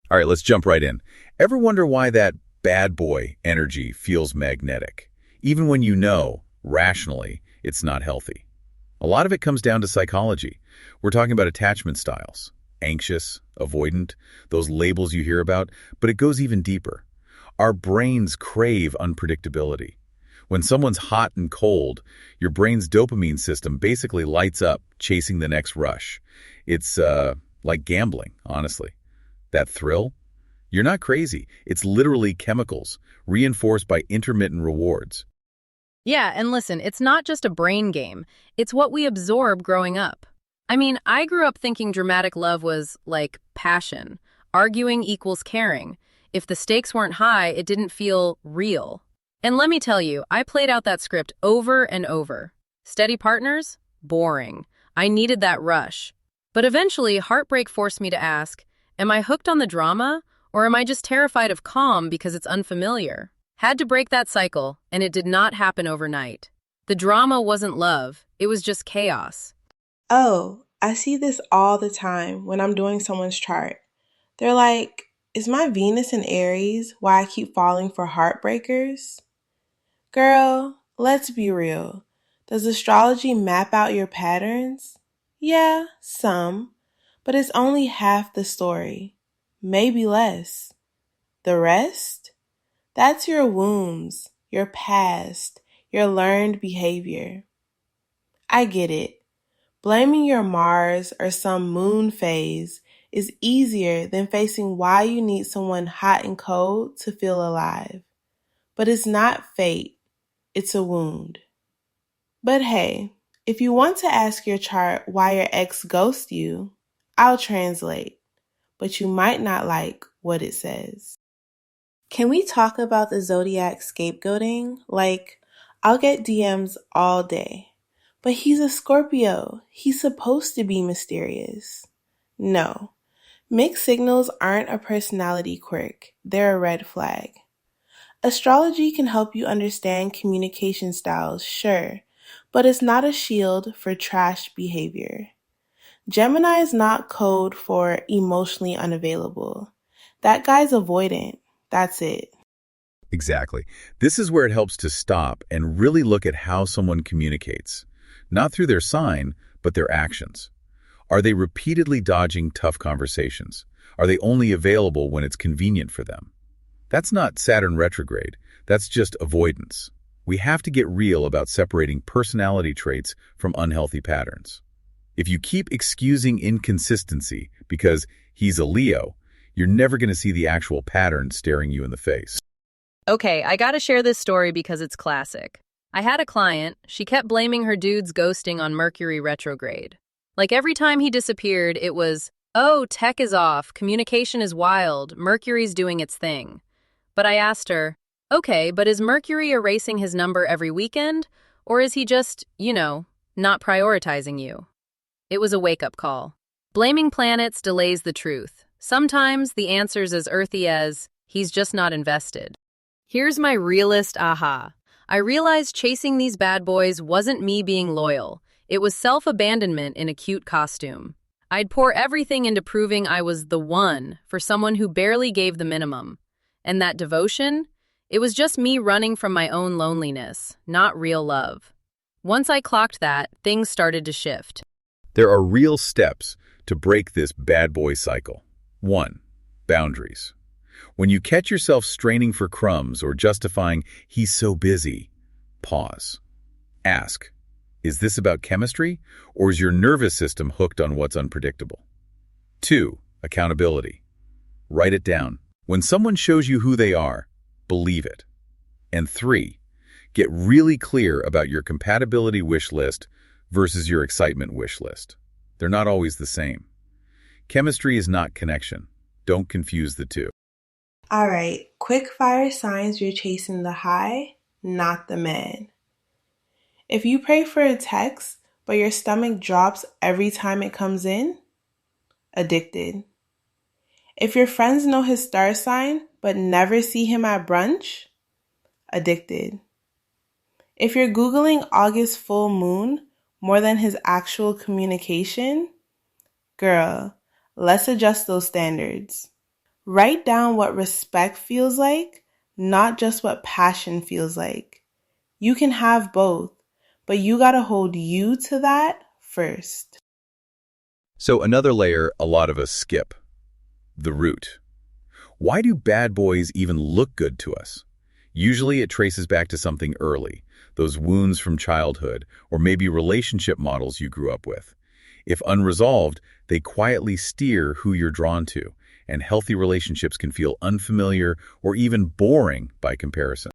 All right, let's jump right in. Ever wonder why that bad boy energy feels magnetic, even when you know, rationally, it's not healthy? A lot of it comes down to psychology. We're talking about attachment styles. Anxious, avoidant, those labels you hear about, but it goes even deeper. Our brains crave unpredictability. When someone's hot and cold, your brain's dopamine system basically lights up, chasing the next rush. It's like gambling, honestly. That thrill? You're not crazy. It's literally chemicals, reinforced by intermittent rewards. Yeah, and listen, it's not just a brain game. It's what we absorb growing up. I mean, I grew up thinking dramatic love was like passion. Arguing equals caring. If the stakes weren't high, it didn't feel real. And let me tell you, I played out that script over and over. Steady partners? Boring. I needed that rush. But eventually, heartbreak forced me to ask, am I hooked on the drama, or am I just terrified of calm because it's unfamiliar? Had to break that cycle, and it did not happen overnight. The drama wasn't love, it was just chaos. Oh, I see this all the time when I'm doing someone's chart. They're like, is my Venus in Aries why I keep falling for heartbreakers? Girl, let's be real. Does astrology map out your patterns? Yeah, some, but it's only half the story. Maybe less. The rest? That's your wounds, your past, your learned behavior. I get it. Blaming your Mars or some moon phase is easier than facing why you need someone hot and cold to feel alive. But it's not fate, it's a wound. But hey, if you want to ask your chart why your ex ghosts you, I'll translate, but you might not like what it says. Can we talk about the zodiac scapegoating? Like, I'll get DMs all day. But he's a Scorpio. He's supposed to be mysterious. No. Mixed signals aren't a personality quirk. They're a red flag. Astrology can help you understand communication styles, sure, but it's not a shield for trash behavior. Gemini is not code for emotionally unavailable. That guy's avoidant. That's it. Exactly. This is where it helps to stop and really look at how someone communicates. Not through their sign, but their actions. Are they repeatedly dodging tough conversations? Are they only available when it's convenient for them? That's not Saturn retrograde. That's just avoidance. We have to get real about separating personality traits from unhealthy patterns. If you keep excusing inconsistency because he's a Leo, you're never going to see the actual pattern staring you in the face. Okay, I gotta share this story because it's classic. I had a client, she kept blaming her dude's ghosting on Mercury retrograde. Like every time he disappeared, it was, oh, tech is off, communication is wild, Mercury's doing its thing. But I asked her, okay, but is Mercury erasing his number every weekend? Or is he just, not prioritizing you? It was a wake-up call. Blaming planets delays the truth. Sometimes the answer's as earthy as, he's just not invested. Here's my realist aha. I realized chasing these bad boys wasn't me being loyal. It was self-abandonment in a cute costume. I'd pour everything into proving I was the one for someone who barely gave the minimum. And that devotion? It was just me running from my own loneliness, not real love. Once I clocked that, things started to shift. There are real steps to break this bad boy cycle. 1. Boundaries. When you catch yourself straining for crumbs or justifying, he's so busy, pause. Ask, is this about chemistry, or is your nervous system hooked on what's unpredictable? 2. Accountability. Write it down. When someone shows you who they are, believe it. And 3. Get really clear about your compatibility wish list versus your excitement wish list. They're not always the same. Chemistry is not connection. Don't confuse the two. All right, quick fire signs you're chasing the high, not the man. If you pray for a text, but your stomach drops every time it comes in, addicted. If your friends know his star sign, but never see him at brunch, addicted. If you're Googling August full moon more than his actual communication, girl, let's adjust those standards. Write down what respect feels like, not just what passion feels like. You can have both, but you gotta hold you to that first. So another layer a lot of us skip, the root. Why do bad boys even look good to us? Usually it traces back to something early, those wounds from childhood, or maybe relationship models you grew up with. If unresolved, they quietly steer who you're drawn to, and healthy relationships can feel unfamiliar or even boring by comparison.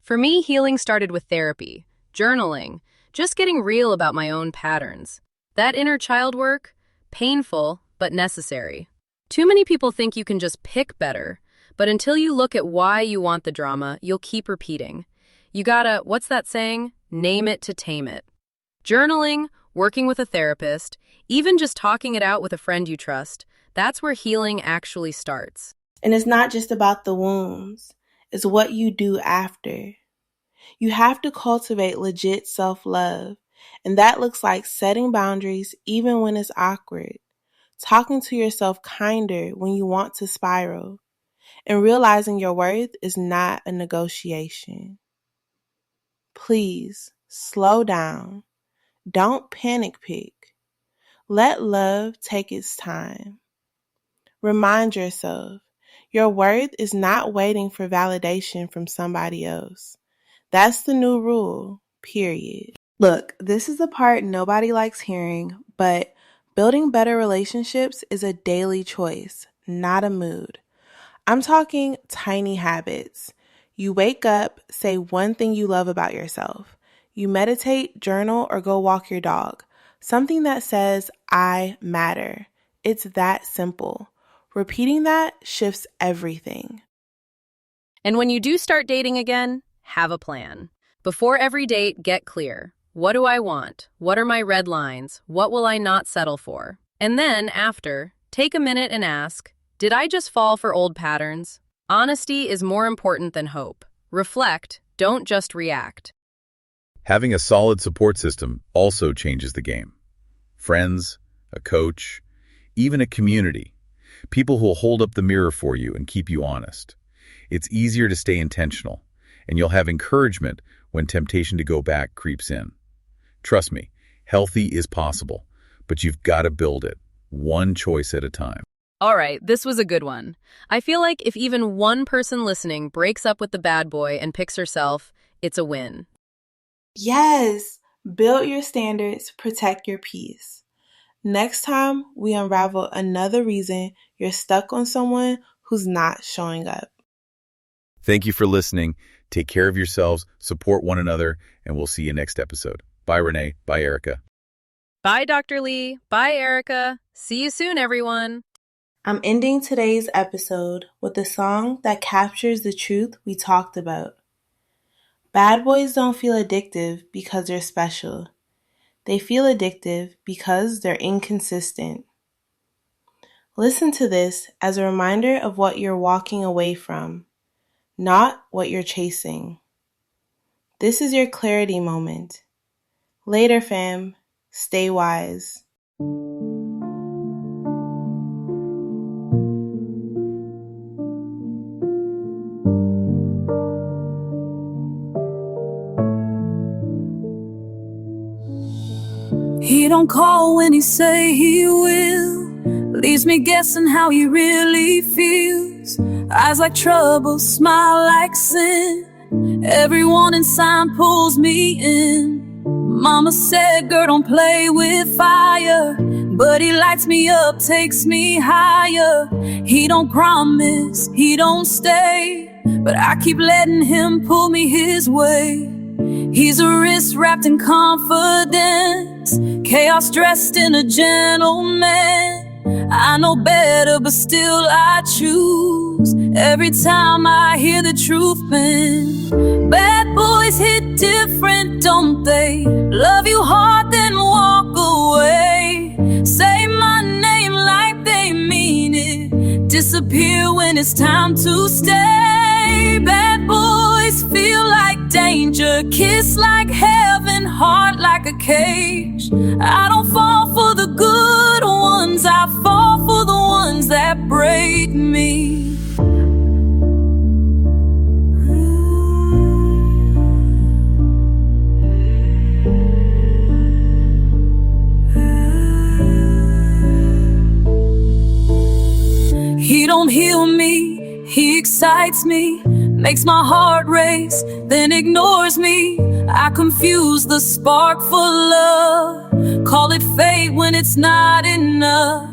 For me, healing started with therapy, journaling, just getting real about my own patterns. That inner child work, painful but necessary. Too many people think you can just pick better, but until you look at why you want the drama, you'll keep repeating. You gotta, what's that saying? Name it to tame it. Journaling, working with a therapist, even just talking it out with a friend you trust, that's where healing actually starts. And it's not just about the wounds, it's what you do after. You have to cultivate legit self-love, and that looks like setting boundaries even when it's awkward, talking to yourself kinder when you want to spiral, and realizing your worth is not a negotiation. Please, slow down. Don't panic pick. Let love take its time. Remind yourself, your worth is not waiting for validation from somebody else. That's the new rule, period. Look, this is the part nobody likes hearing, but building better relationships is a daily choice, not a mood. I'm talking tiny habits. You wake up, say one thing you love about yourself. You meditate, journal, or go walk your dog. Something that says, I matter. It's that simple. Repeating that shifts everything. And when you do start dating again, have a plan. Before every date, get clear. What do I want? What are my red lines? What will I not settle for? And then, after, take a minute and ask, did I just fall for old patterns? Honesty is more important than hope. Reflect, don't just react. Having a solid support system also changes the game. Friends, a coach, even a community. People who will hold up the mirror for you and keep you honest. It's easier to stay intentional, and you'll have encouragement when temptation to go back creeps in. Trust me, healthy is possible, but you've got to build it, one choice at a time. All right, this was a good one. I feel like if even one person listening breaks up with the bad boy and picks herself, it's a win. Yes, build your standards, protect your peace. Next time, we unravel another reason you're stuck on someone who's not showing up. Thank you for listening. Take care of yourselves, support one another, and we'll see you next episode. Bye, Renee. Bye, Erica. Bye, Dr. Lee. Bye, Erica. See you soon, everyone. I'm ending today's episode with a song that captures the truth we talked about. Bad boys don't feel addictive because they're special. They feel addictive because they're inconsistent. Listen to this as a reminder of what you're walking away from, not what you're chasing. This is your clarity moment. Later, fam. Stay wise. He don't call when he say he will. Leaves me guessing how he really feels. Eyes like trouble, smile like sin. Every warning sign pulls me in. Mama said, girl, don't play with fire. But he lights me up, takes me higher. He don't promise, he don't stay. But I keep letting him pull me his way. He's a wrist wrapped in confidence, chaos dressed in a gentleman. I know better, but still I choose. Every time I hear the truth bend. Bad boys hit different, don't they? Love you hard, then walk away. Say my name like they mean it. Disappear when it's time to stay. Bad boys feel like danger, kiss like heaven, heart like a cage. I don't fall for the good ones, I fall for for the ones that break me. He don't heal me, he excites me, makes my heart race, then ignores me. I confuse the spark for love, call it fate when it's not enough.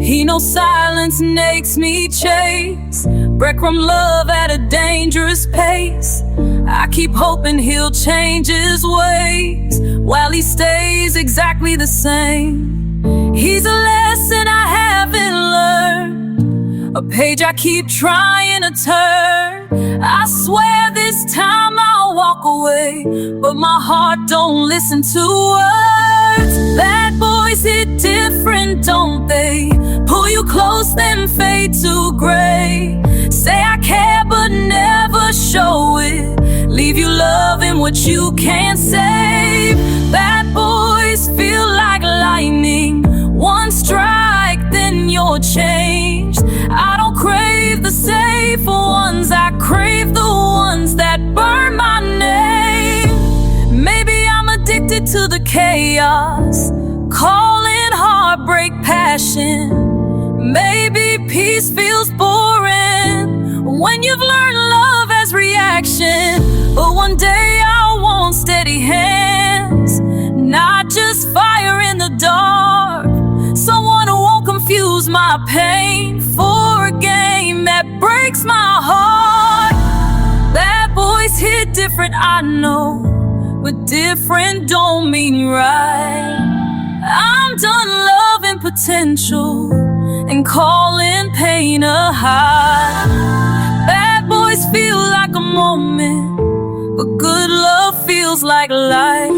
He knows silence makes me chase, break from love at a dangerous pace. I keep hoping he'll change his ways, while he stays exactly the same. He's a lesson I haven't learned, a page I keep trying to turn. I swear this time I'll walk away, but my heart don't listen to words. Bad boys hit different, don't they? Pull you close then fade to gray. Say I care but never show it, leave you loving what you can't save. Bad boys feel like lightning, one strike then you're changed. I don't crave the safe ones, I crave the ones that burn my name. Maybe I'm addicted to the chaos, calling heartbreak passion. Maybe peace feels boring when you've learned love as reaction. But one day I want steady hands, not just fire in the dark. Someone who won't confuse my pain for a game that breaks my heart. Bad boys hit different, I know, but different don't mean right. I'm done loving potential and calling pain a high. Bad boys feel like a moment, but good love feels like life.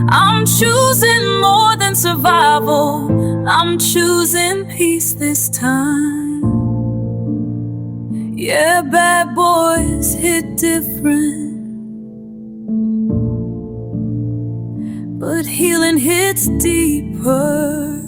I'm choosing more than survival, I'm choosing peace this time. Yeah, bad boys hit different, but healing hits deeper.